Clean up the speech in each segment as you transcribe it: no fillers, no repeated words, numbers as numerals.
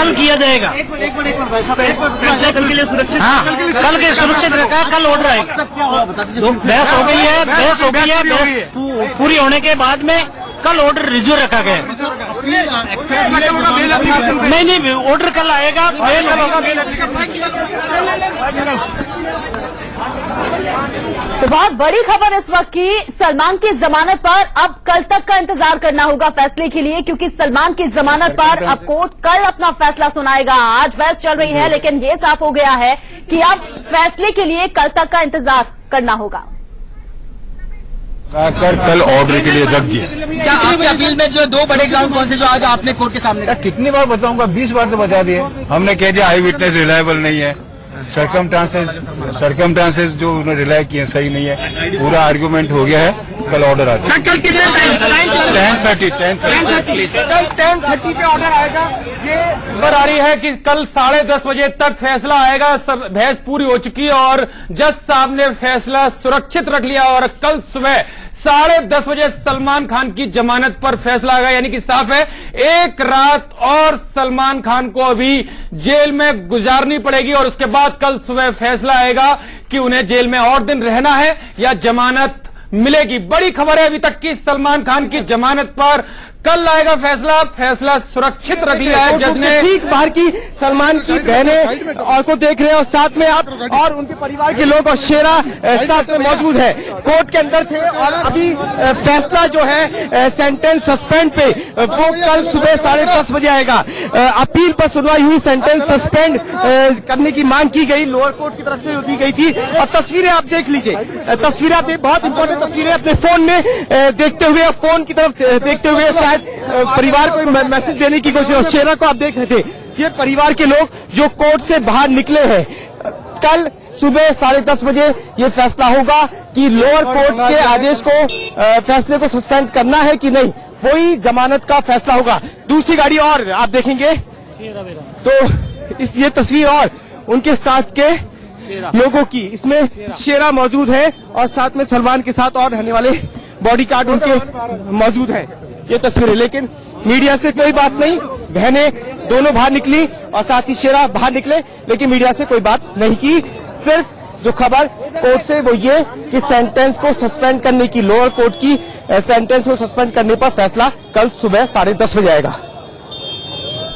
कल किया जाएगा। हाँ, कल के सुरक्षित रखा है, कल ऑर्डर आएगा। बहस हो गई है, बहस पूरी होने के बाद में कल ऑर्डर रिज्यू रखा गया। नहीं, ऑर्डर कल आएगा। तो बहुत बड़ी खबर इस वक्त की, सलमान की जमानत पर अब कल तक का इंतजार करना होगा फैसले के लिए, क्योंकि सलमान की जमानत पर अब कोर्ट कल अपना फैसला सुनाएगा। आज बहस चल रही है, लेकिन ये साफ हो गया है कि अब फैसले के लिए कल तक का इंतजार करना होगा। कल ऑर्डर के लिए रख दिया। क्या आपकी अपील में जो 2 बड़े ग्राउंड कौन से जो आज आपने कोर्ट के सामने? कितनी बार बताऊंगा, 20 बार तो बता दिए हमने। कह दिया आई विटनेस रिलायबल नहीं है, सरकमस्टांसेस जो उन्होंने रिलाय किए सही नहीं है, पूरा आर्गुमेंट हो गया है। कल ऑर्डर आ जाए। कल कितने 10:30 पे ऑर्डर आएगा। ये खबर आ रही है कि कल 10:30 बजे तक फैसला आएगा। बहस पूरी हो चुकी है और जज साहब ने फैसला सुरक्षित रख लिया और कल सुबह 10:30 बजे सलमान खान की जमानत पर फैसला आएगा। यानी कि साफ है, एक रात और सलमान खान को अभी जेल में गुजारनी पड़ेगी और उसके बाद कल सुबह फैसला आएगा कि उन्हें जेल में और दिन रहना है या जमानत मिलेगी। बड़ी खबर है अभी तक की, सलमान खान की जमानत पर कल आएगा फैसला सुरक्षित रख लिया है जज ने। ठीक बाहर की सलमान की बहनें और को देख रहे हैं और साथ में आप और उनके परिवार के लोग और शेरा साथ में मौजूद है। कोर्ट के अंदर थे और अभी फैसला जो है सेंटेंस सस्पेंड पे वो कल सुबह 10:30 बजे आएगा। अपील पर सुनवाई हुई, सेंटेंस सस्पेंड करने की मांग की गई, लोअर कोर्ट की तरफ से दी गई थी। और तस्वीरें आप देख लीजिए, तस्वीरें आप बहुत इंपॉर्टेंट तस्वीरें अपने फोन में देखते हुए, फोन की तरफ देखते हुए परिवार को मैसेज देने की कोशिश। शेरा को आप देख रहे थे, ये परिवार के लोग जो कोर्ट से बाहर निकले हैं। कल सुबह 10:30 बजे ये फैसला होगा कि लोअर कोर्ट के आदेश को, फैसले को सस्पेंड करना है कि नहीं, वही जमानत का फैसला होगा। दूसरी गाड़ी और आप देखेंगे तो ये तस्वीर और उनके साथ के लोगों की, इसमें शेरा मौजूद है और साथ में सलमान के साथ और रहने वाले बॉडी गार्ड उनके मौजूद हैं। ये तस्वीरें, लेकिन मीडिया से कोई बात नहीं। बहनें दोनों बाहर निकली और साथ ही शेरा बाहर निकले, लेकिन मीडिया से कोई बात नहीं की। सिर्फ जो खबर कोर्ट से वो ये कि सेंटेंस को सस्पेंड करने की, लोअर कोर्ट की सेंटेंस को सस्पेंड करने पर फैसला कल सुबह 10:30 बजे आएगा।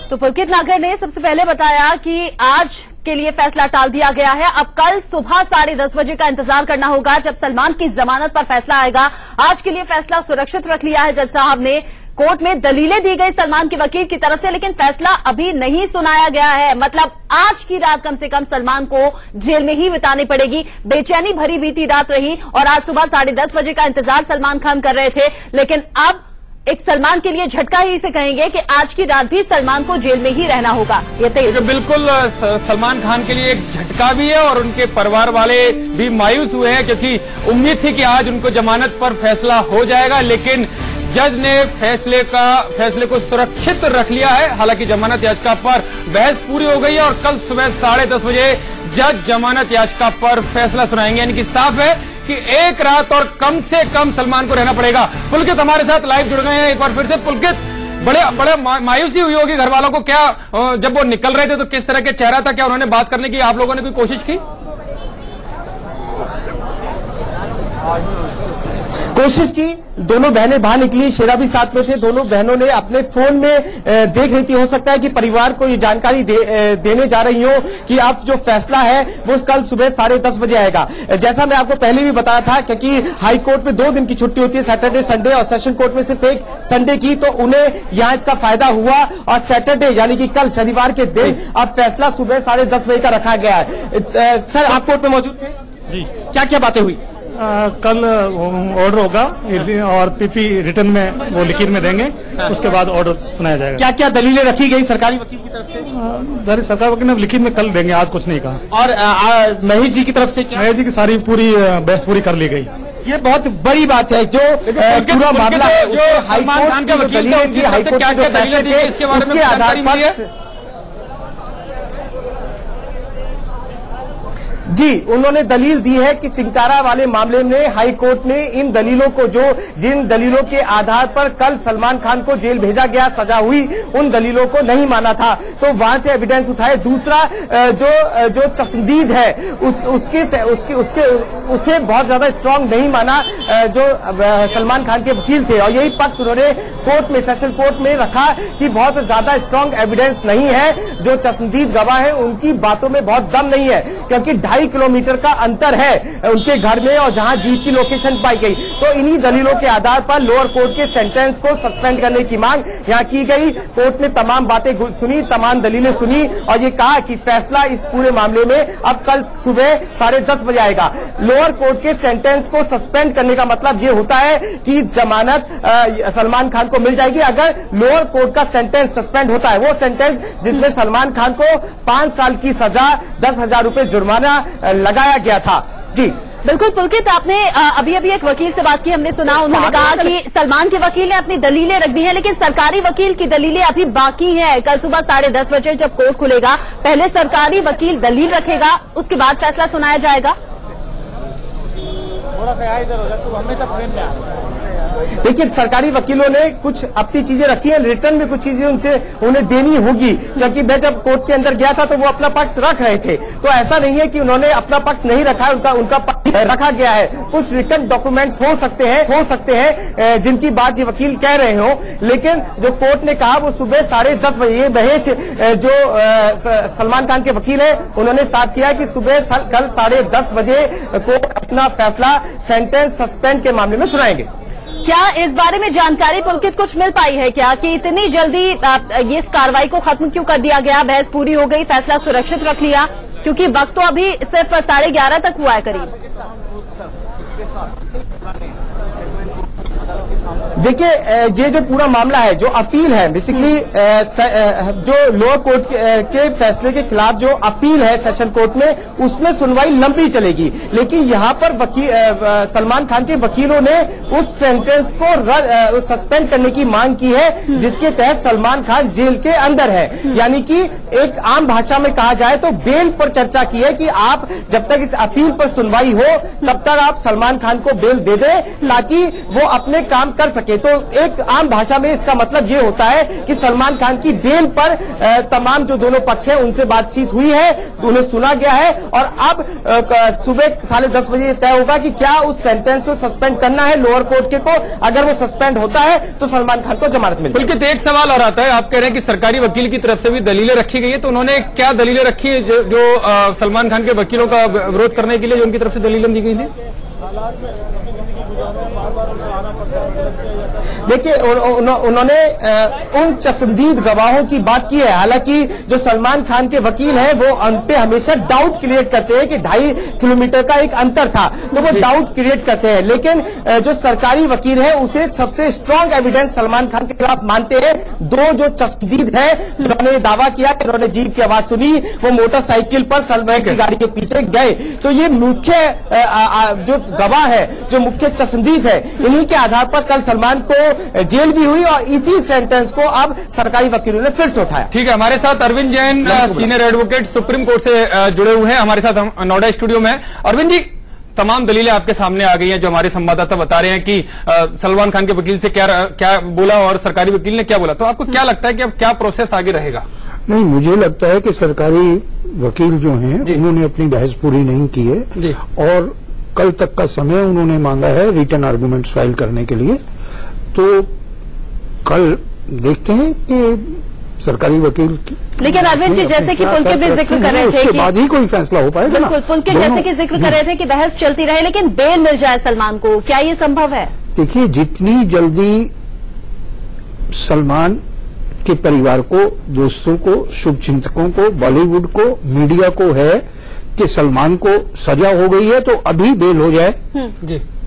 तो पुलकित नागर ने सबसे पहले बताया कि आज के लिए फैसला टाल दिया गया है। अब कल सुबह 10:30 बजे का इंतजार करना होगा जब सलमान की जमानत पर फैसला आएगा। आज के लिए फैसला सुरक्षित रख लिया है जज साहब ने। कोर्ट में दलीलें दी गई सलमान के वकील की तरफ से, लेकिन फैसला अभी नहीं सुनाया गया है। मतलब आज की रात कम से कम सलमान को जेल में ही बितानी पड़ेगी। बेचैनी भरी बीती रात रही और आज सुबह 10:30 बजे का इंतजार सलमान खान कर रहे थे, लेकिन अब एक सलमान के लिए झटका ही इसे कहेंगे कि आज की रात भी सलमान को जेल में ही रहना होगा। ये बिल्कुल सलमान खान के लिए एक झटका भी है और उनके परिवार वाले भी मायूस हुए हैं, क्योंकि उम्मीद थी कि आज उनको जमानत पर फैसला हो जाएगा, लेकिन जज ने फैसले को सुरक्षित रख लिया है। हालांकि जमानत याचिका पर बहस पूरी हो गई है और कल सुबह 10:30 बजे जज जमानत याचिका पर फैसला सुनाएंगे। यानी कि साफ है कि एक रात और कम से कम सलमान को रहना पड़ेगा। पुलकित हमारे साथ लाइव जुड़ गए हैं एक बार फिर से। पुलकित, बड़े मायूसी हुई होगी घर वालों को, क्या जब वो निकल रहे थे तो किस तरह के चेहरा था, क्या उन्होंने बात करने की आप लोगों ने कोई कोशिश की? कोशिश की, दोनों बहनें बाहर निकली, शेरा भी साथ में थे। दोनों बहनों ने अपने फोन में देख रही थी, हो सकता है कि परिवार को ये जानकारी देने जा रही हो कि अब जो फैसला है वो कल सुबह 10:30 बजे आएगा। जैसा मैं आपको पहले भी बताया था, क्योंकि हाई कोर्ट में 2 दिन की छुट्टी होती है, सैटरडे संडे, और सेशन कोर्ट में सिर्फ एक संडे की, तो उन्हें यहाँ इसका फायदा हुआ और सैटरडे यानी कि कल शनिवार के दिन अब फैसला सुबह 10:30 बजे का रखा गया है। सर, आप कोर्ट में मौजूद थे जी, क्या क्या बातें हुई? कल ऑर्डर होगा और पीपी रिटर्न में वो लिखित में देंगे, उसके बाद ऑर्डर सुनाया जाएगा। क्या क्या दलीलें रखी गई सरकारी वकील की तरफ से? सरकारी वकील ने लिखित में कल देंगे, आज कुछ नहीं कहा। और महेश जी की तरफ से क्या? महेश जी की सारी पूरी बहस पूरी कर ली गई। ये बहुत बड़ी बात है। जो पूरा मामला है, जो हाईकोर्ट की दलीलें थी, हाईकोर्ट के जो फैसले थे, उसके आधार पर जी, उन्होंने दलील दी है कि चिंकारा वाले मामले में हाई कोर्ट ने इन दलीलों को, जिन दलीलों के आधार पर कल सलमान खान को जेल भेजा गया, सजा हुई, उन दलीलों को नहीं माना था, तो वहां से एविडेंस उठाए। दूसरा, जो चश्मदीद है उसे बहुत ज्यादा स्ट्रांग नहीं माना जो सलमान खान के वकील थे, और यही पक्ष उन्होंने कोर्ट में, सेशन कोर्ट में रखा कि बहुत ज्यादा स्ट्रांग एविडेंस नहीं है, जो चश्मदीद गवाह है उनकी बातों में बहुत दम नहीं है, क्योंकि 2.5 किलोमीटर का अंतर है उनके घर में और जहां जीप की लोकेशन पाई गई। तो इन्हीं दलीलों के आधार पर लोअर कोर्ट के सेंटेंस को सस्पेंड करने की मांग यहां की गई। कोर्ट ने तमाम बातें सुनी, तमाम दलीलें सुनी और ये कहा कि फैसला इस पूरे मामले में अब कल सुबह 10:30 बजे आएगा। लोअर कोर्ट के सेंटेंस को सस्पेंड करने का मतलब ये होता है कि जमानत सलमान खान को मिल जाएगी। अगर लोअर कोर्ट का सेंटेंस सस्पेंड होता है, वो सेंटेंस जिसमें सलमान खान को 5 साल की सजा, 10,000 रुपए जुर्माना लगाया गया था। जी बिल्कुल पुलकित, आपने अभी एक वकील से बात की, हमने सुना, उन्होंने कहा कि सलमान के वकील ने अपनी दलीलें रख दी हैं, लेकिन सरकारी वकील की दलीलें अभी बाकी हैं। कल सुबह 10:30 बजे जब कोर्ट खुलेगा, पहले सरकारी वकील दलील रखेगा, उसके बाद फैसला सुनाया जाएगा। देखिए, सरकारी वकीलों ने कुछ अपनी चीजें रखी हैं, रिटर्न में कुछ चीजें उन्हें देनी होगी, क्योंकि मैं जब कोर्ट के अंदर गया था तो वो अपना पक्ष रख रहे थे, तो ऐसा नहीं है कि उन्होंने अपना पक्ष नहीं रखा है, उनका पक्ष रखा गया है। कुछ रिटर्न डॉक्यूमेंट्स हो सकते हैं जिनकी बात ये वकील कह रहे हो, लेकिन जो कोर्ट ने कहा वो सुबह 10:30 बजे। ये महेश जो सलमान खान के वकील है, उन्होंने साफ किया कि सुबह कल 10:30 बजे कोर्ट अपना फैसला सेंटेंस सस्पेंड के मामले में सुनाएंगे। क्या इस बारे में जानकारी पुलकित कुछ मिल पाई है क्या, कि इतनी जल्दी ये इस कार्रवाई को खत्म क्यों कर दिया गया? बहस पूरी हो गई, फैसला सुरक्षित रख लिया, क्योंकि वक्त तो अभी सिर्फ 11:30 तक हुआ है करीब। देखिए, ये जो पूरा मामला है, जो अपील है, बेसिकली जो लोअर कोर्ट के फैसले के खिलाफ जो अपील है सेशन कोर्ट में, उसमें सुनवाई लंबी चलेगी। लेकिन यहाँ पर सलमान खान के वकीलों ने उस सेंटेंस को सस्पेंड करने की मांग की है, जिसके तहत सलमान खान जेल के अंदर है। यानी कि एक आम भाषा में कहा जाए तो बेल पर चर्चा की है कि आप जब तक इस अपील पर सुनवाई हो तब तक आप सलमान खान को बेल दे दें, ताकि वो अपने काम कर सके। तो एक आम भाषा में इसका मतलब ये होता है कि सलमान खान की बेल पर तमाम जो दोनों पक्ष हैं उनसे बातचीत हुई है, उन्हें सुना गया है, और अब सुबह 10:30 बजे तय होगा कि क्या उस सेंटेंस को सस्पेंड करना है लोअर कोर्ट के को। अगर वो सस्पेंड होता है तो सलमान खान को जमानत मिलेगी। बल्कि एक सवाल और आता है, आप कह रहे हैं कि सरकारी वकील की तरफ से भी दलीलें रखी गई है, तो उन्होंने क्या दलीलें रखी है जो सलमान खान के वकीलों का विरोध करने के लिए जो उनकी तरफ से दलीलें दी गई थी? देखिए, उन्होंने उन चश्मदीद गवाहों की बात की है। हालांकि जो सलमान खान के वकील हैं वो उन पे हमेशा डाउट क्रिएट करते हैं कि 2.5 किलोमीटर का एक अंतर था, तो वो डाउट क्रिएट करते हैं। लेकिन जो सरकारी वकील है उसे सबसे स्ट्रांग एविडेंस सलमान खान के खिलाफ मानते हैं। दो जो चश्मदीद है, जिन्होंने दावा किया कि उन्होंने जीप की आवाज सुनी, वो मोटरसाइकिल पर सलमान की गाड़ी के पीछे गए। तो ये मुख्य जो गवाह है, जो मुख्य चश्मदीद है, इन्हीं के आधार पर कल सलमान को जेल भी हुई और इसी सेंटेंस को अब सरकारी वकीलों ने फिर से उठाया। ठीक है, हमारे साथ Arvind Jain, senior advocate, supreme court से जुड़े हुए हैं, हमारे साथ नोएडा स्टूडियो में। अरविंद जी, तमाम दलीलें आपके सामने आ गई हैं, जो हमारे संवाददाता बता रहे हैं कि सलमान खान के वकील से क्या बोला और सरकारी वकील ने क्या बोला, तो आपको क्या लगता है कि अब क्या प्रोसेस आगे रहेगा? नहीं, मुझे लगता है कि सरकारी वकील जो हैं उन्होंने अपनी बहस पूरी नहीं की है और कल तक का समय उन्होंने मांगा है रिटन आर्गुमेंट्स फाइल करने के लिए। तो कल देखते हैं कि सरकारी वकील, लेकिन अरविंद जी, जैसे कि पुलकित भी जिक्र कर रहे थे, उसके बाद ही कोई फैसला हो पाएगा ना। पुलकित जैसे कि जिक्र कर रहे थे कि बहस चलती रहे लेकिन बेल मिल जाए सलमान को, क्या ये संभव है? देखिए, जितनी जल्दी सलमान के परिवार को, दोस्तों को, शुभचिंतकों को, बॉलीवुड को, मीडिया को है कि सलमान को सजा हो गई है तो अभी बेल हो जाए,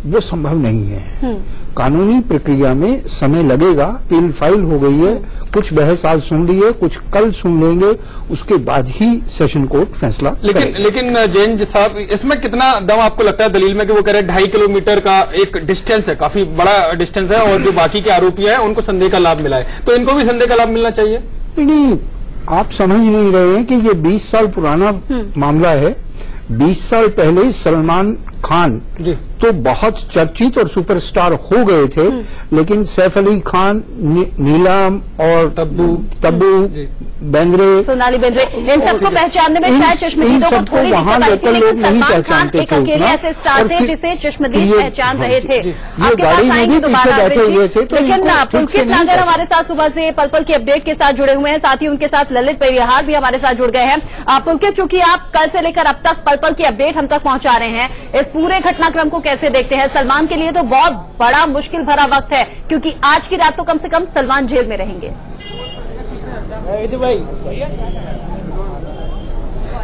वो संभव नहीं है। कानूनी प्रक्रिया में समय लगेगा। बिल फाइल हो गई है, कुछ बहस आज सुन ली है, कुछ कल सुन लेंगे, उसके बाद ही सेशन कोर्ट फैसला लेकिन जैन साहब, इसमें कितना दम आपको लगता है दलील में कि वो कह रहे 2.5 किलोमीटर का एक डिस्टेंस है, काफी बड़ा डिस्टेंस है, और जो बाकी के आरोपी हैं उनको संदेह का लाभ मिला है, तो इनको भी संदेह का लाभ मिलना चाहिए? नहीं, आप समझ नहीं रहे हैं कि ये 20 साल पुराना मामला है। 20 साल पहले सलमान खान तो बहुत चर्चित और सुपरस्टार हो गए थे, लेकिन सैफ अली खान, नीलम और तब्बू बेंद्रे, सोनाली बेंद्रे, इन सबको पहचानने में शायद चश्मदीदों को थोड़ी दिक्कत आई थी, लेकिन सलमान खान एक अकेले ऐसे स्टार थे जिसे चश्मदीद पहचान रहे थे। आपके पास आएंगे दोबारा, लेकिन पुलकित नागर हमारे साथ सुबह से पल पल की अपडेट के साथ जुड़े हुए हैं, साथ ही उनके साथ ललित परिहार भी हमारे साथ जुड़ गए हैं। पुलकित, चूंकि आप कल से लेकर अब तक पल पल की अपडेट हम तक पहुंचा रहे हैं, इस पूरे घटनाक्रम को कैसे देखते हैं? सलमान के लिए तो बहुत बड़ा मुश्किल भरा वक्त है, क्योंकि आज की रात तो कम से कम सलमान जेल में रहेंगे।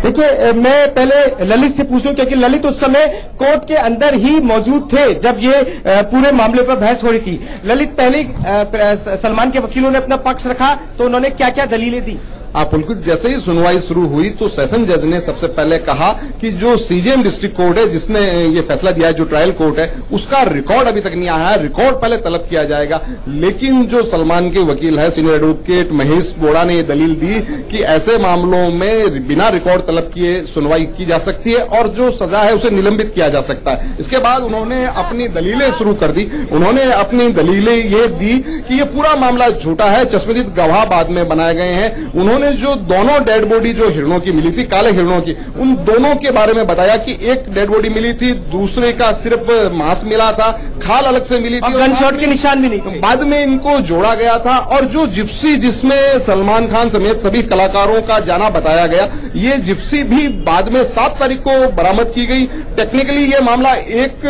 देखिए, मैं पहले ललित से पूछ लूं, क्योंकि ललित उस समय कोर्ट के अंदर ही मौजूद थे जब ये पूरे मामले पर बहस हो रही थी। ललित, पहले सलमान के वकीलों ने अपना पक्ष रखा तो उन्होंने क्या क्या दलीलें दी? पुलकित, जैसे ही सुनवाई शुरू हुई तो सेशन जज ने सबसे पहले कहा कि जो सीजेएम डिस्ट्रिक्ट कोर्ट है जिसने ये फैसला दिया है, जो ट्रायल कोर्ट है, उसका रिकॉर्ड अभी तक नहीं आया है, रिकॉर्ड पहले तलब किया जाएगा। लेकिन जो सलमान के वकील है, सीनियर एडवोकेट महेश बोड़ा ने ये दलील दी कि ऐसे मामलों में बिना रिकॉर्ड तलब किए सुनवाई की जा सकती है और जो सजा है उसे निलंबित किया जा सकता है। इसके बाद उन्होंने अपनी दलीलें शुरू कर दी। उन्होंने अपनी दलीलें ये दी कि ये पूरा मामला झूठा है, चश्मदीद गवाह बाद में बनाए गए हैं। उन्होंने जो दोनों डेड बॉडी जो हिरणों की मिली थी, काले हिरणों की, उन दोनों के बारे में बताया कि एक डेड बॉडी मिली थी, दूसरे का सिर्फ मांस मिला था, खाल अलग से मिली थी, गन शॉट के निशान भी नहीं थे। बाद में इनको जोड़ा गया था। और जो जिप्सी जिसमें सलमान खान समेत सभी कलाकारों का जाना बताया गया, ये जिप्सी भी बाद में 7 तारीख को बरामद की गई। टेक्निकली ये मामला 1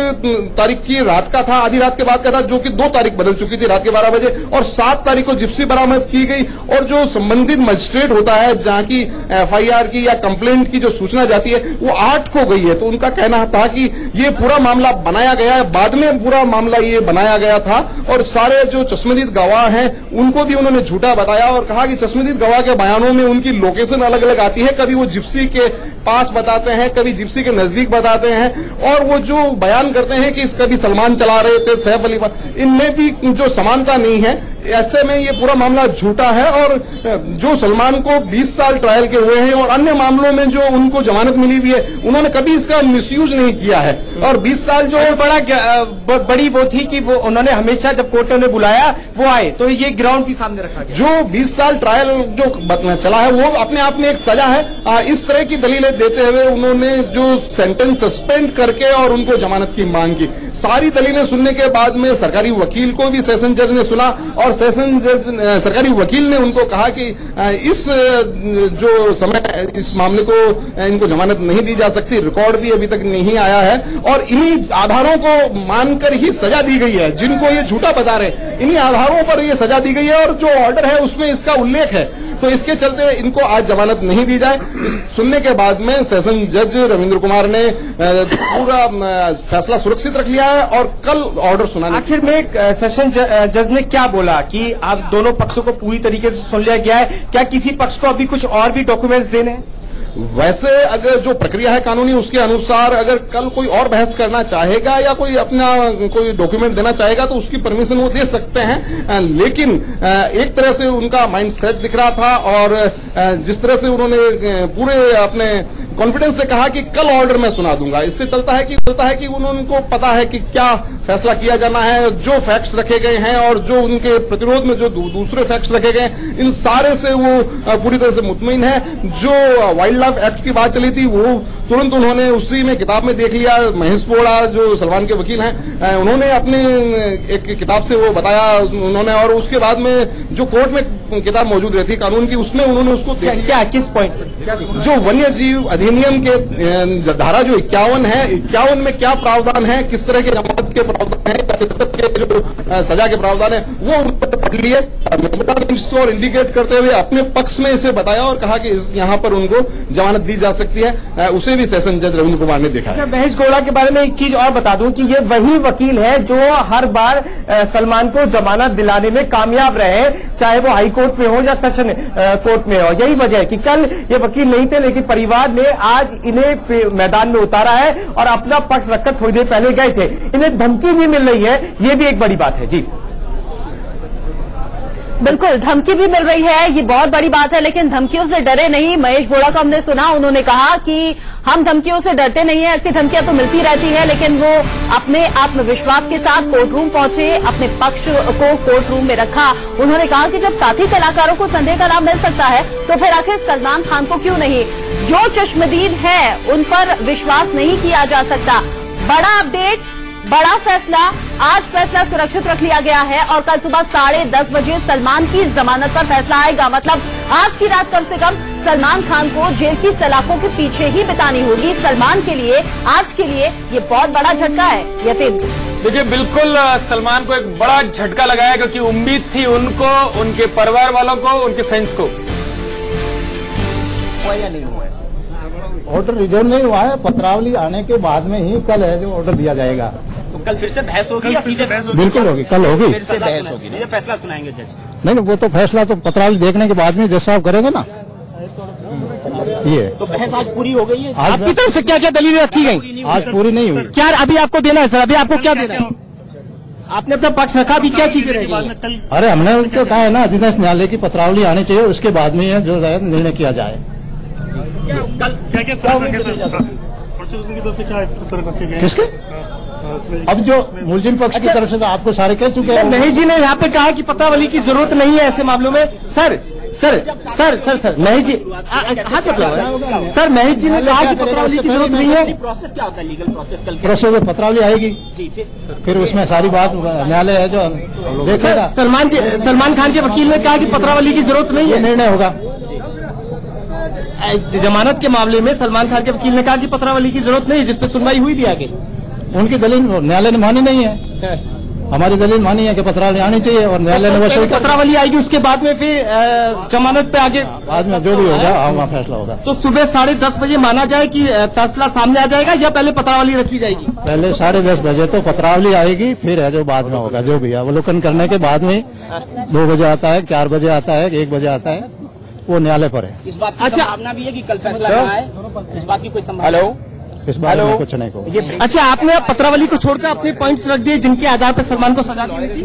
तारीख की रात का था, आधी रात के बाद का था, जो कि 2 तारीख बदल चुकी थी, रात के 12 बजे, और 7 तारीख को जिप्सी बरामद की गई। और जो संबंधित मजिस्ट्रेट होता है जहां की एफआईआर की या कंप्लेंट की जो सूचना जाती है, वो 8 को गई है। तो उनका कहना था कि ये पूरा मामला बनाया गया है, बाद में पूरा मामला ये बनाया गया था। और सारे जो चश्मदीद गवाह हैं उनको भी उन्होंने झूठा बताया और कहा कि चश्मदीद गवाह के बयानों में उनकी लोकेशन अलग अलग आती है, कभी वो जिप्सी के पास बताते हैं, कभी जिप्सी के नजदीक बताते हैं। और वो जो बयान करते हैं कि कभी सलमान चला रहे थे, सैफ अली, इनमें भी जो समानता नहीं है। ऐसे में ये पूरा मामला झूठा है। और जो सलमान को 20 साल ट्रायल के हुए हैं और अन्य मामलों में जो उनको जमानत मिली हुई है, उन्होंने कभी इसका मिसयूज नहीं किया है। और 20 साल जो बड़ी वो थी कि वो उन्होंने हमेशा जब कोर्ट ने बुलाया वो आए, तो ये ग्राउंड भी सामने रखा गया। जो 20 साल ट्रायल जो चला है वो अपने आप में एक सजा है। इस तरह की दलीलें देते हुए उन्होंने जो सेंटेंस सस्पेंड करके और उनको जमानत की मांग की। सारी दलीलें सुनने के बाद में सरकारी वकील को भी सेशन जज ने सुना और सेशन जज सरकारी वकील ने उनको कहा कि इस जो समय इस मामले को इनको जमानत नहीं दी जा सकती, रिकॉर्ड भी अभी तक नहीं आया है और इन्हीं आधारों को मानकर ही सजा दी गई है। जिनको ये झूठा बता रहे हैं, इन्हीं आधारों पर ये सजा दी गई है और जो ऑर्डर है उसमें इसका उल्लेख है। तो इसके चलते इनको आज जमानत नहीं दी जाए। इस सुनने के बाद में सेशन जज रविंद्र कुमार ने पूरा फैसला सुरक्षित रख लिया है और कल ऑर्डर सुनाने। आखिर में सेशन जज ने क्या बोला कि आप दोनों पक्षों को पूरी तरीके से सुन लिया गया है, क्या किसी पक्ष को अभी कुछ और भी डॉक्यूमेंट्स देने हैं? वैसे अगर जो प्रक्रिया है कानूनी उसके अनुसार अगर कल कोई और बहस करना चाहेगा या कोई अपना कोई डॉक्यूमेंट देना चाहेगा तो उसकी परमिशन वो दे सकते हैं। लेकिन एक तरह से उनका माइंड सेट दिख रहा था और जिस तरह से उन्होंने पूरे अपने कॉन्फिडेंस से कहा कि कल ऑर्डर मैं सुना दूंगा, इससे चलता है कि उनको पता है कि क्या फैसला किया जाना है। जो फैक्ट्स रखे गए हैं और जो उनके प्रतिरोध में जो दूसरे फैक्ट्स रखे गए हैं, इन सारे से वो पूरी तरह से मुतमईन है। जो वाइल्ड लाइफ एक्ट की बात चली थी वो तुरंत उन्होंने उसी में किताब में देख लिया। महेश बोड़ा जो सलमान के वकील हैं, उन्होंने अपने एक किताब से वो बताया उन्होंने, और उसके बाद में जो कोर्ट में किताब मौजूद रहती कानून की, उसमें उन्होंने उसको क्या किस पॉइंट पर, जो वन्य जीव अधिनियम के धारा जो 51 है, 51 में क्या प्रावधान है, किस तरह के जमानत के प्रावधान है, के जो सजा के प्रावधान है, वो उन्होंने पढ़ लिए और इंडिकेट करते हुए अपने पक्ष में इसे बताया और कहा कि यहाँ पर उनको जमानत दी जा सकती है। उसे भी सेशन जज रविंद्र कुमार ने देखा। अच्छा, महेश गौड़ा के बारे में एक चीज और बता दूं कि ये वही वकील है जो हर बार सलमान को जमानत दिलाने में कामयाब रहे, चाहे वो हाई कोर्ट में हो या सेशन कोर्ट में हो। यही वजह है कि कल ये वकील नहीं थे, लेकिन परिवार ने आज इन्हें मैदान में उतारा है और अपना पक्ष रखकर थोड़ी देर पहले गए थे। इन्हें धमकी भी मिल रही है, ये भी एक बड़ी बात है। जी बिल्कुल, धमकी भी मिल रही है, ये बहुत बड़ी बात है, लेकिन धमकियों से डरे नहीं। महेश बोड़ा को हमने सुना, उन्होंने कहा कि हम धमकियों से डरते नहीं है, ऐसी धमकियां तो मिलती रहती है, लेकिन वो अपने आत्मविश्वास के साथ कोर्ट रूम पहुंचे, अपने पक्ष को कोर्ट रूम में रखा। उन्होंने कहा कि जब साथी कलाकारों को संदेह का लाभ मिल सकता है तो फिर आखिर सलमान खान को क्यों नहीं? जो चश्मदीद है उन पर विश्वास नहीं किया जा सकता। बड़ा अपडेट, बड़ा फैसला, आज फैसला सुरक्षित रख लिया गया है और कल सुबह 10:30 बजे सलमान की जमानत पर फैसला आएगा। मतलब आज की रात कम से कम सलमान खान को जेल की सलाखों के पीछे ही बितानी होगी। सलमान के लिए, आज के लिए ये बहुत बड़ा झटका है। यतीन देखिए, बिल्कुल सलमान को एक बड़ा झटका लगाया, क्योंकि उम्मीद थी उनको, उनके परिवार वालों को, उनके फैंस को। ऑर्डर रिजर्व नहीं हुआ है, पत्रावली आने के बाद में ही कल है जो ऑर्डर दिया जाएगा। तो कल फिर से बहस होगी या सीधे बहस होगी? बिल्कुल होगी, कल होगी, फिर से बहस होगी, ये फैसला सुनाएंगे जज? नहीं, वो तो फैसला तो पत्रावली देखने के बाद में जज साहब करेंगे ना। ये तो बहस आज पूरी हो गई है। आपकी तरफ से क्या क्या दलीलें रखी गई? आज पूरी नहीं हुई। क्या अभी आपको देना है सर? अभी आपको क्या देना है? आपने अपना पक्ष रखा, भी क्या चीजें रहेगी? अरे हमने उनको कहा है ना, अधीनस्थ न्यायालय की पत्रावली आनी चाहिए, उसके बाद में जो निर्णय किया जाए। किसके? अब जो मुलजिम पक्ष की तरफ से तो आपको सारे कह चुके हैं। महेश जी ने यहाँ पे कहा कि पत्रावली की जरूरत नहीं है ऐसे मामलों में। Sir sir sir sir sir Mahesh ji हाथ मतलब सर, महेश जी ने कहा कि पत्रावली की जरूरत नहीं है। प्रोसेस क्या होता है? लीगल प्रोसेस कल प्रोसेस पत्रावली आएगी जी, फिर उसमें सारी बात न्यायालय है जो देखेगा। सलमान खान के वकील ने कहा कि पत्रावली की जरूरत नहीं है, निर्णय होगा। जमानत के मामले में सलमान खान के वकील ने कहा कि पत्रावली की जरूरत नहीं है, जिसपे सुनवाई हुई भी आगे। उनकी दलील न्यायालय ने मानी नहीं है, हमारी दलील मानी है कि पत्रावली आनी चाहिए और न्यायालय ने वो पत्रावली आएगी, उसके बाद में फिर जमानत पे आगे बाद में जो भी होगा वहाँ फैसला होगा। तो सुबह 10:30 बजे माना जाए कि फैसला सामने आ जाएगा या पहले पत्रावली रखी जाएगी? पहले 10:30 बजे तो पत्रावली आएगी, फिर है जो बाद में होगा, जो भी अवलोकन करने के बाद में 2 बजे आता है, 4 बजे आता है, 1 बजे आता है, वो न्यायालय पर है। इस बात की संभावना भी है कि कल फैसला कहाँ है? इस बात की कोई संभावना? हेलो, इस बारे में कुछ नहीं को। अच्छा, आपने पत्रावली को छोड़कर अपने पॉइंट्स रख दिए जिनके आधार पर सलमान को सजा दी थी।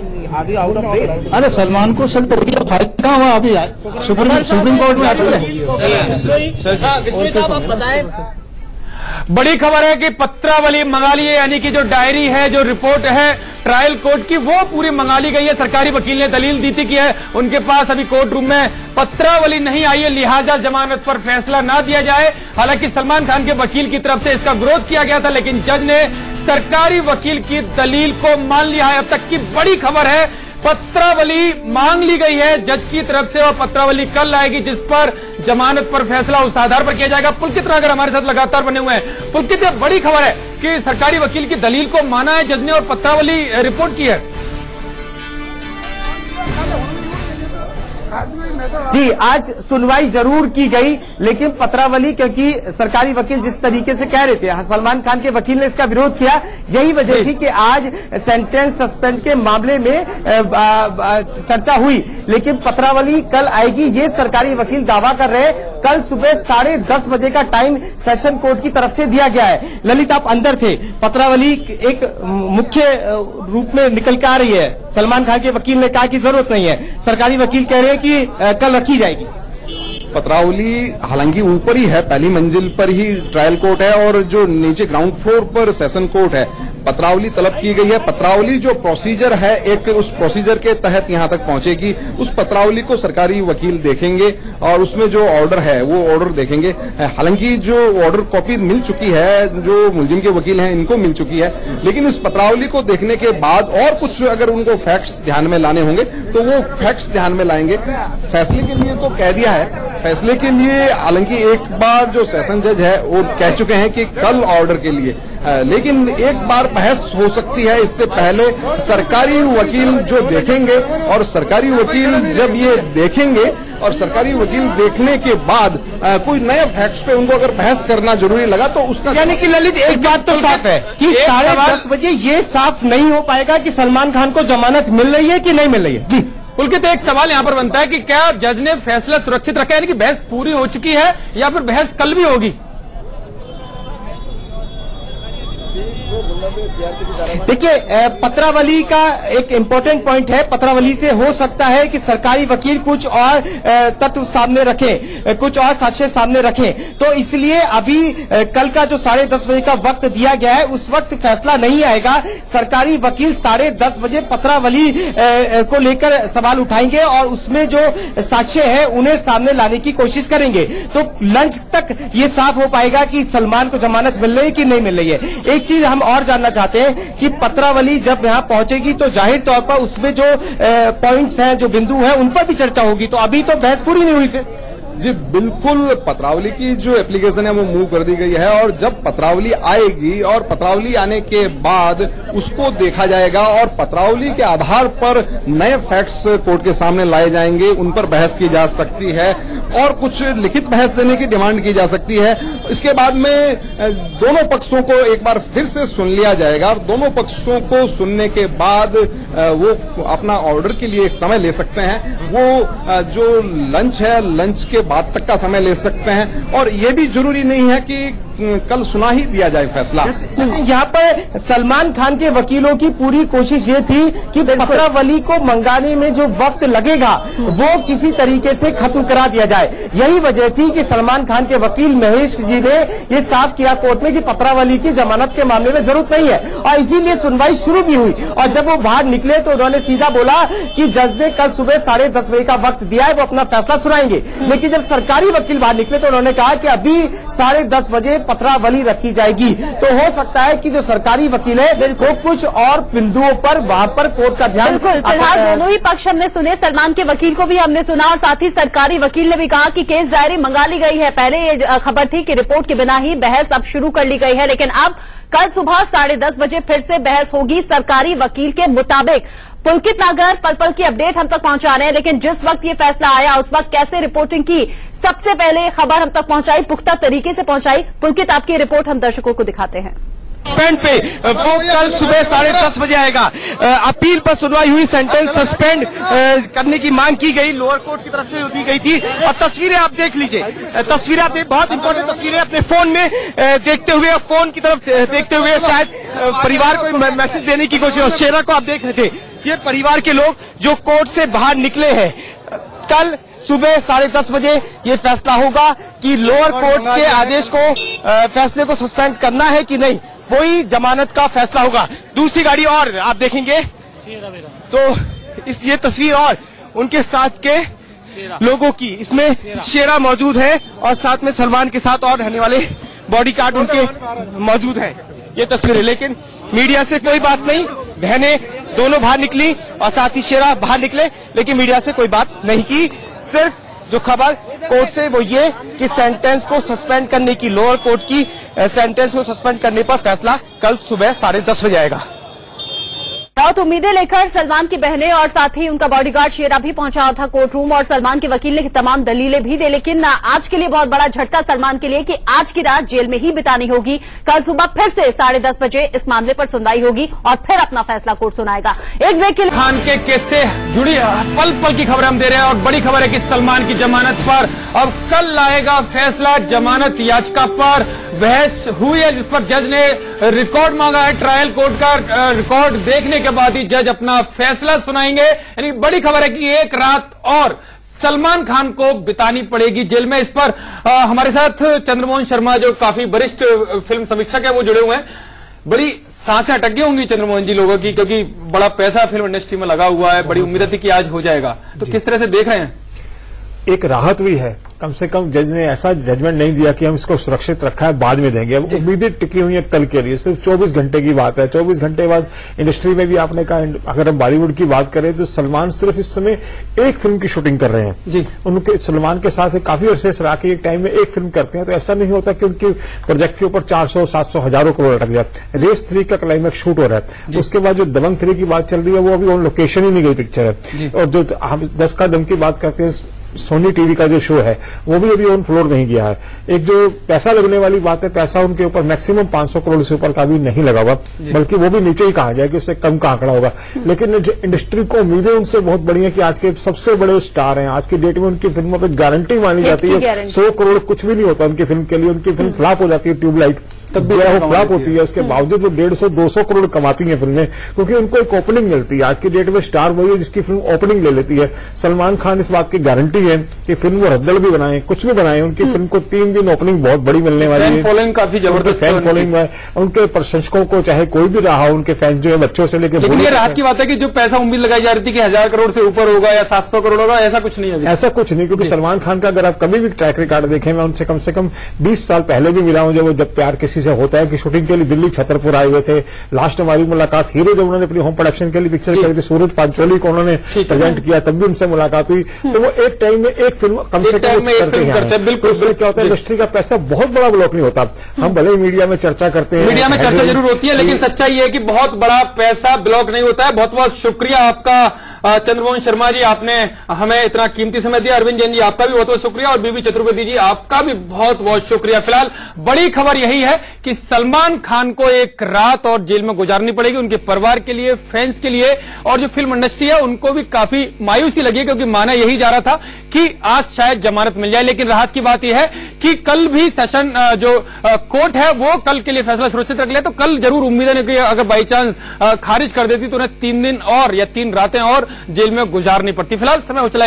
अरे सलमान को सजा फाइल कहाँ हुआ? अभी सुप्रीम कोर्ट में आप बताएं। बड़ी खबर है कि पत्रावली मंगा ली है, यानी कि जो डायरी है, जो रिपोर्ट है ट्रायल कोर्ट की, वो पूरी मंगा ली गई है। सरकारी वकील ने दलील दी थी कि है उनके पास अभी कोर्ट रूम में पत्रावली नहीं आई है, लिहाजा जमानत पर फैसला ना दिया जाए। हालांकि सलमान खान के वकील की तरफ से इसका विरोध किया गया था, लेकिन जज ने सरकारी वकील की दलील को मान लिया है। अब तक की बड़ी खबर है, पत्रावली मांग ली गई है जज की तरफ से और पत्रावली कल आएगी, जिस पर जमानत पर फैसला उस आधार पर किया जाएगा। पुलकित रागर हमारे साथ लगातार बने हुए हैं। पुलकित, बड़ी खबर है कि सरकारी वकील की दलील को माना है जज ने और पत्रावली रिपोर्ट की है। जी, आज सुनवाई जरूर की गई, लेकिन पत्रावली, क्योंकि सरकारी वकील जिस तरीके से कह रहे थे, सलमान खान के वकील ने इसका विरोध किया। यही वजह थी कि आज सेंटेंस सस्पेंड के मामले में चर्चा हुई, लेकिन पत्रावली कल आएगी, ये सरकारी वकील दावा कर रहे हैं। कल सुबह 10:30 बजे का टाइम सेशन कोर्ट की तरफ से दिया गया है। ललित, आप अंदर थे, पत्रावली एक मुख्य रूप में निकल के आ रही है। सलमान खान के वकील ने कहा कि जरूरत नहीं है, सरकारी वकील कह रहे हैं कि कल रखी जाएगी। पत्रावली हालांकि ऊपर ही है, पहली मंजिल पर ही ट्रायल कोर्ट है और जो नीचे ग्राउंड फ्लोर पर सेशन कोर्ट है। पत्रावली तलब की गई है। पत्रावली जो प्रोसीजर है, एक उस प्रोसीजर के तहत यहां तक पहुंचेगी। उस पत्रावली को सरकारी वकील देखेंगे और उसमें जो ऑर्डर है वो ऑर्डर देखेंगे। हालांकि जो ऑर्डर कॉपी मिल चुकी है, जो मुलजिम के वकील हैं इनको मिल चुकी है, लेकिन इस पत्रावली को देखने के बाद और कुछ अगर उनको फैक्ट्स ध्यान में लाने होंगे तो वो फैक्ट्स ध्यान में लाएंगे। फैसले के लिए तो कह दिया है, फैसले के लिए हालांकि एक बार जो सेशन जज है वो कह चुके हैं कि कल ऑर्डर के लिए, लेकिन एक बार बहस हो सकती है। इससे पहले सरकारी वकील जो देखेंगे और सरकारी वकील जब ये देखेंगे और सरकारी वकील देखने के बाद कोई नए फैक्ट्स पे उनको अगर बहस करना जरूरी लगा तो उसका, यानी कि ललित, एक बात तो साफ है कि 10:30 बजे ये साफ नहीं हो पाएगा कि सलमान खान को जमानत मिल रही है कि नहीं मिल रही है। जी पुलकित, एक सवाल यहाँ पर बनता है कि क्या जज ने फैसला सुरक्षित रखा है, यानी कि बहस पूरी हो चुकी है या फिर बहस कल भी होगी? देखिए, पत्रावली का एक इम्पोर्टेंट पॉइंट है। पत्रावली से हो सकता है कि सरकारी वकील कुछ और तत्व सामने रखें, कुछ और साक्ष्य सामने रखें, तो इसलिए अभी कल का जो 10:30 बजे का वक्त दिया गया है उस वक्त फैसला नहीं आएगा। सरकारी वकील 10:30 बजे पत्रावली को लेकर सवाल उठाएंगे और उसमें जो साक्ष्य है उन्हें सामने लाने की कोशिश करेंगे। तो लंच तक ये साफ हो पाएगा कि सलमान को जमानत मिल रही है कि नहीं मिल रही है। एक चीज हम और जानना चाहते हैं कि पत्रावली जब यहां पहुंचेगी तो जाहिर तौर पर उसमें जो पॉइंट्स हैं, जो बिंदु हैं, उन पर भी चर्चा होगी। तो अभी तो बहस पूरी नहीं हुई फिर। जी बिल्कुल, पत्रावली की जो एप्लीकेशन है वो मूव कर दी गई है और जब पत्रावली आएगी और पत्रावली आने के बाद उसको देखा जाएगा और पत्रावली के आधार पर नए फैक्ट्स कोर्ट के सामने लाए जाएंगे, उन पर बहस की जा सकती है और कुछ लिखित बहस देने की डिमांड की जा सकती है। इसके बाद में दोनों पक्षों को एक बार फिर से सुन लिया जाएगा और दोनों पक्षों को सुनने के बाद वो अपना ऑर्डर के लिए समय ले सकते हैं। वो जो लंच है, लंच के बाद तक का समय ले सकते हैं और ये भी जरूरी नहीं है कि कल सुना ही दिया जाए फैसला। यहाँ पर सलमान खान के वकीलों की पूरी कोशिश ये थी कि पत्रावली को मंगाने में जो वक्त लगेगा वो किसी तरीके से खत्म करा दिया जाए। यही वजह थी कि सलमान खान के वकील महेश जी ने ये साफ किया कोर्ट में कि पत्रावली की जमानत के मामले में जरूरत नहीं है और इसीलिए सुनवाई शुरू भी हुई। और जब वो बाहर निकले तो उन्होंने सीधा बोला कि जज ने कल सुबह 10:30 बजे का वक्त दिया है, वो अपना फैसला सुनाएंगे। लेकिन जब सरकारी वकील बाहर निकले तो उन्होंने कहा कि अभी 10:30 बजे पत्रावली रखी जाएगी। तो हो सकता है कि जो सरकारी वकील है वो कुछ और बिंदुओं पर वहां पर कोर्ट का ध्यान। बिल्कुल, फिलहाल दोनों ही पक्ष हमने सुने, सलमान के वकील को भी हमने सुना और साथ ही सरकारी वकील ने भी कहा कि केस डायरी मंगा ली गई है। पहले ये खबर थी कि रिपोर्ट के बिना ही बहस अब शुरू कर ली गई है, लेकिन अब कल सुबह 10:30 बजे फिर से बहस होगी सरकारी वकील के मुताबिक। पुलकित नागर पल पल की अपडेट हम तक पहुंचा रहे हैं, लेकिन जिस वक्त ये फैसला आया उस वक्त कैसे रिपोर्टिंग की, सबसे पहले खबर हम तक पहुंचाई, पुख्ता तरीके से पहुंचाई। पुलकित, आपकी रिपोर्ट हम दर्शकों को दिखाते हैं। सस्पेंड पे वो कल सुबह 10:30 बजे आएगा। अपील पर सुनवाई हुई, सेंटेंस सस्पेंड करने की मांग की गई, लोअर कोर्ट की तरफ से दी गई थी। और तस्वीरें आप देख लीजिए, तस्वीरें आप बहुत इंपॉर्टेंट तस्वीरें अपने फोन में देखते हुए, फोन की तरफ देखते हुए शायद परिवार को मैसेज देने की कोशिश। और शेरा को आप देख रहे थे, ये परिवार के लोग जो कोर्ट से बाहर निकले हैं। कल सुबह 10:30 बजे ये फैसला होगा कि लोअर कोर्ट के आदेश को, फैसले को सस्पेंड करना है कि नहीं, वही जमानत का फैसला होगा। दूसरी गाड़ी और आप देखेंगे तो ये तस्वीर और उनके साथ के लोगों की, इसमें शेरा मौजूद है और साथ में सलमान के साथ और रहने वाले बॉडीगार्ड उनके मौजूद हैं। ये तस्वीरें, लेकिन मीडिया से कोई बात नहीं। बहनें दोनों बाहर निकली और साथ ही शेरा बाहर निकले, लेकिन मीडिया से कोई बात नहीं की। सिर्फ जो खबर कोर्ट से वो ये कि सेंटेंस को सस्पेंड करने की, लोअर कोर्ट की सेंटेंस को सस्पेंड करने पर फैसला कल सुबह 10:30 बजे आएगा। बहुत उम्मीदें लेकर सलमान की बहनें और साथ ही उनका बॉडीगार्ड शेरा भी पहुंचा था कोर्ट रूम और सलमान के वकील ने तमाम दलीलें भी दी। लेकिन आज के लिए बहुत बड़ा झटका सलमान के लिए कि आज की रात जेल में ही बितानी होगी। कल सुबह फिर से 10:30 बजे इस मामले पर सुनवाई होगी और फिर अपना फैसला कोर्ट सुनाएगा। एक ब्रेक के लिए खान के केस से जुड़ी पल पल की खबर हम दे रहे हैं और बड़ी खबर है कि सलमान की जमानत पर अब कल आएगा फैसला। जमानत याचिका पर बहस हुई है जिस पर जज ने रिकॉर्ड मांगा है। ट्रायल कोर्ट का रिकॉर्ड देखने के बाद ही जज अपना फैसला सुनाएंगे। यानी बड़ी खबर है कि एक रात और सलमान खान को बितानी पड़ेगी जेल में। इस पर हमारे साथ चंद्रमोहन शर्मा जो काफी वरिष्ठ फिल्म समीक्षक है वो जुड़े हुए हैं। बड़ी सांसें अटक गई होंगी चंद्रमोहन जी लोगों की, क्योंकि बड़ा पैसा फिल्म इंडस्ट्री में लगा हुआ है, बड़ी उम्मीद थी कि आज हो जाएगा। तो किस तरह से देख रहे हैं? एक राहत भी है, कम से कम जज ने ऐसा जजमेंट नहीं दिया कि हम इसको सुरक्षित रखा है बाद में देंगे। अब उम्मीदें टिकी हुई है कल के लिए। सिर्फ 24 घंटे की बात है। 24 घंटे बाद इंडस्ट्री में भी आपने कहा, अगर हम बॉलीवुड की बात करें तो सलमान सिर्फ इस समय एक फिल्म की शूटिंग कर रहे हैं जी। उनके सलमान के साथ काफी अरसे से राके एक टाइम में एक फिल्म करते हैं, तो ऐसा नहीं होता कि उनके प्रोजेक्ट के ऊपर 400, 700, हजारों करोड़ अटक जाए। रेस 3 का क्लाइमैक्स शूट हो रहा है। उसके बाद जो दबंग 3 की बात चल रही है वो अभी ऑन लोकेशन ही नहीं गई पिक्चर है। और जो हम 10 का दम की बात करते हैं, सोनी टीवी का जो शो है वो भी अभी ऑन फ्लोर नहीं गया है। एक जो पैसा लगने वाली बात है, पैसा उनके ऊपर मैक्सिमम 500 करोड़ से ऊपर का भी नहीं लगा हुआ, बल्कि वो भी नीचे ही कहा जाए कि उससे कम का आंकड़ा होगा। लेकिन इंडस्ट्री को उम्मीदें उनसे बहुत बड़ी है कि आज के सबसे बड़े स्टार हैं। आज की डेट में उनकी फिल्मों पर गारंटी मानी जाती है 100 करोड़ कुछ भी नहीं होता उनकी फिल्म के लिए। उनकी फिल्म फ्लॉप हो जाती है ट्यूबलाइट, तब भी वो फ्लॉप होती है, उसके बावजूद वो 150-200 करोड़ कमाती है फिल्में, क्योंकि उनको एक ओपनिंग मिलती है। आज की डेट में स्टार वही है जिसकी फिल्म ओपनिंग ले लेती है। सलमान खान इस बात की गारंटी है कि फिल्म वो रद्दल भी बनाए, कुछ भी बनाए, उनकी फिल्म को 3 दिन ओपनिंग बहुत बड़ी मिलने वाली है। फॉलोइंग काफी जबरदस्त फैन फॉलोइंग है, उनके प्रशंसकों को चाहे कोई भी रहा हो, उनके फैन जो है बच्चों से लेकर। लेकिन ये राहत की बात है कि जो पैसा उम्मीद लगाई जा रही थी कि 1000 करोड़ से ऊपर होगा या 700 करोड़ होगा, ऐसा कुछ नहीं है। ऐसा कुछ नहीं, क्योंकि सलमान खान का अगर आप कभी भी ट्रैक रिकॉर्ड देखें, मैं उनसे कम से कम 20 साल पहले भी मिला हूं, जब प्यार किसी से होता है कि शूटिंग के लिए दिल्ली छतरपुर आए हुए थे। लास्ट हमारी मुलाकात हीरो जब उन्होंने अपनी होम प्रोडक्शन के लिए पिक्चर करी थी, सूरज पांचोली को उन्होंने प्रेजेंट किया, तब भी उनसे मुलाकात हुई। तो वो एक टाइम में एक फिल्म कम से कम करते हैं। बिल्कुल क्या होता है, इंडस्ट्री का पैसा बहुत बड़ा ब्लॉक नहीं होता। हम भले ही मीडिया में चर्चा करते हैं, मीडिया में चर्चा जरूर होती है, लेकिन सच्चाई ये है कि बहुत बड़ा पैसा ब्लॉक नहीं होता है। बहुत बहुत शुक्रिया आपका चंद्रमोहन शर्मा जी, आपने हमें इतना कीमती समय दिया। अरविंद जैन जी, आपका भी बहुत बहुत शुक्रिया, और बीबी चतुर्वेदी जी, आपका भी बहुत बहुत शुक्रिया। फिलहाल बड़ी खबर यही है कि सलमान खान को एक रात और जेल में गुजारनी पड़ेगी, उनके परिवार के लिए, फैंस के लिए, और जो फिल्म इंडस्ट्री है उनको भी काफी मायूसी लगी, क्योंकि माना यही जा रहा था कि आज शायद जमानत मिल जाए। लेकिन राहत की बात यह है कि कल भी सेशन जो कोर्ट है वो कल के लिए फैसला सुरक्षित रख लिया, तो कल जरूर उम्मीद है कि अगर बाई चांस खारिज कर देती तो उन्हें 3 दिन और या 3 रातें और जेल में गुजारनी पड़ती। फिलहाल समय हो चला